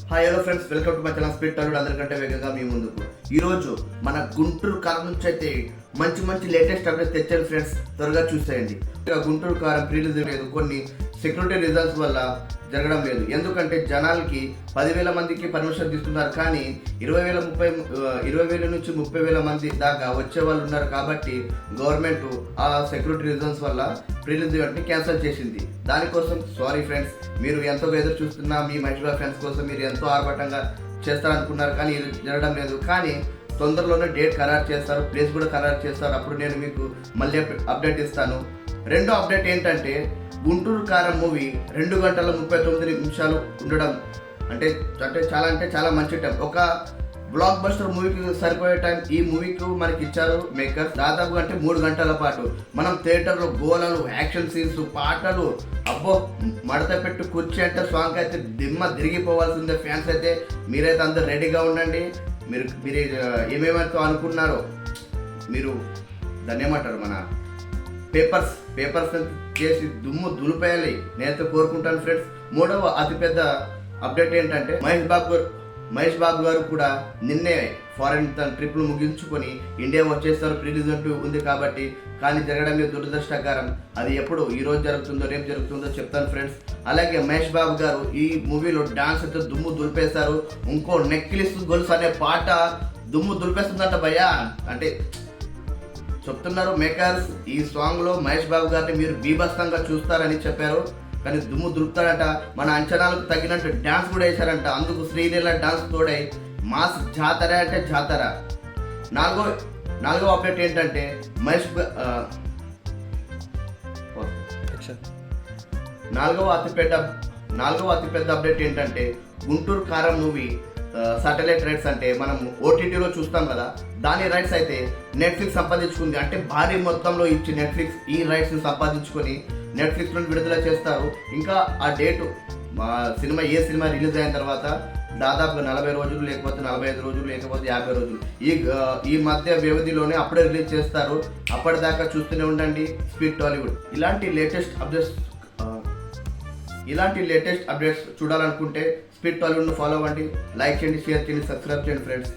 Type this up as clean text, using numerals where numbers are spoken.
Hi hello friends, welcome to my channel speed Tollywood. అందరికంటే వేగంగా మీ ముందుకు ఈరోజు మన గుంటూరు కారం నుంచి అయితే మంచి లేటెస్ట్ అప్డేట్స్ తెచ్చాను ఫ్రెండ్స్. త్వరగా చూసేయండి. గుంటూరు కారం ప్రీలీజ్ లేదు, కొన్ని సెక్యూరిటీ రీజన్స్ వల్ల జరగడం లేదు. ఎందుకంటే జనాలకి 10,000 మందికి పర్మిషన్ తీసుకున్నారు, కానీ 20,000 నుంచి 30,000 మంది దాకా వచ్చే వాళ్ళు ఉన్నారు. కాబట్టి గవర్నమెంట్ ఆ సెక్యూరిటీ రీజన్స్ వల్ల ప్రీలీజ్ ఈవెంట్ని క్యాన్సిల్ చేసింది. దానికోసం సారీ ఫ్రెండ్స్, మీరు ఎంతో ఎదురు చూస్తున్న మీ మహేష్ బాబు ఫ్యాన్స్ కోసం మీరు ఎంతో ఆర్భాటంగా చేస్తారనుకున్నారు, కానీ ఇది జరగడం లేదు. కానీ తొందరలోనే డేట్ ఖరారు చేస్తారు, ప్లేస్ కూడా ఖరారు చేస్తారు. అప్పుడు నేను మీకు మళ్ళీ అప్డేట్ ఇస్తాను. రెండో అప్డేట్ ఏంటంటే, గుంటూరు కారం మూవీ 2 గంటల 39 నిమిషాలు ఉండడం అంటే చాలా మంచి టైం. ఒక బ్లాక్ బస్టర్ మూవీకి సరిపోయే టైం ఈ మూవీకి మనకి ఇచ్చారు మేకర్స్. దాదాపు అంటే 3 గంటల పాటు మనం థియేటర్లో గోలలు, యాక్షన్ సీన్స్, పాటలు, అబ్బో మడత పెట్టు కుర్చీ అంటే సాంగ్ అయితే దిమ్మ తిరిగిపోవాల్సిందే. ఫ్యాన్స్ అయితే మీరైతే అందరు రెడీగా ఉండండి. మీరు ఏమేమైతే అనుకున్నారో, మీరు దాన్ని ఏమంటారు, మన పేపర్స్ చేసి దుమ్ము దులిపేయాలి నేనైతే కోరుకుంటాను ఫ్రెండ్స్. మూడవ అతిపెద్ద అప్డేట్ ఏంటంటే, మహేష్ బాబు గారు కూడా నిన్నే ఫారెన్ ట్రిప్లు ముగించుకొని ఇండియా వచ్చేస్తారు. ప్రీలీజ్ అంటూ ఉంది కాబట్టి, కానీ జరగడం లేదు, దురదృష్టకరం. అది ఎప్పుడు ఈ రోజు జరుగుతుందో రేపు జరుగుతుందో చెప్తాను ఫ్రెండ్స్. అలాగే మహేష్ బాబు గారు ఈ మూవీలో డాన్స్ అయితే దుమ్ము దులిపేశారు. ఇంకో నెక్లెస్ గొలుసు అనే పాట దుమ్ము దులిపేస్తుందంట భయ్యా. అంటే చెప్తున్నారు మేకర్స్, ఈ సాంగ్ లో మహేష్ బాబు గారిని మీరు బీభత్సంగా చూస్తారని చెప్పారు, కానీ దుమ్ము దులుపుతారంట. మన అంచనాలకు తగినట్టు డాన్స్ కూడా వేశారంట. అందుకు శ్రీలీల డాన్స్ తోడై మాస్ జాతర అంటే జాతర. నాలుగో అప్డేట్ ఏంటంటే, నాలుగవ అతిపెద్ద అప్డేట్ ఏంటంటే, గుంటూరు కారం మూవీ సాటిలైట్ రైట్స్ అంటే మనం ఓటీటీలో చూస్తాం కదా, దాని రైట్స్ అయితే నెట్ఫ్లిక్స్ సంపాదించుకుంది. అంటే భారీ మొత్తంలో ఇచ్చి నెట్ఫ్లిక్స్ ఈ రైట్స్ సంపాదించుకొని నెట్ఫ్లిక్స్ నుండి విడుదల చేస్తారు. ఇంకా ఆ డేటు ఏ సినిమా రిలీజ్ అయిన తర్వాత దాదాపుగా 40 రోజులు, లేకపోతే 45 రోజులు, లేకపోతే 50 రోజులు, ఈ మధ్య వ్యవధిలోనే అప్పుడే రిలీజ్ చేస్తారు. అప్పటిదాకా చూస్తూనే ఉండండి స్పీడ్ టాలీవుడ్. ఇలాంటి లేటెస్ట్ అప్డేట్స్ చూడాలనుకుంటే స్పీడ్ టాలీవుడ్ను ఫాలో అవ్వండి, లైక్ చేయండి, షేర్ చేయండి, సబ్స్క్రైబ్ చేయండి ఫ్రెండ్స్.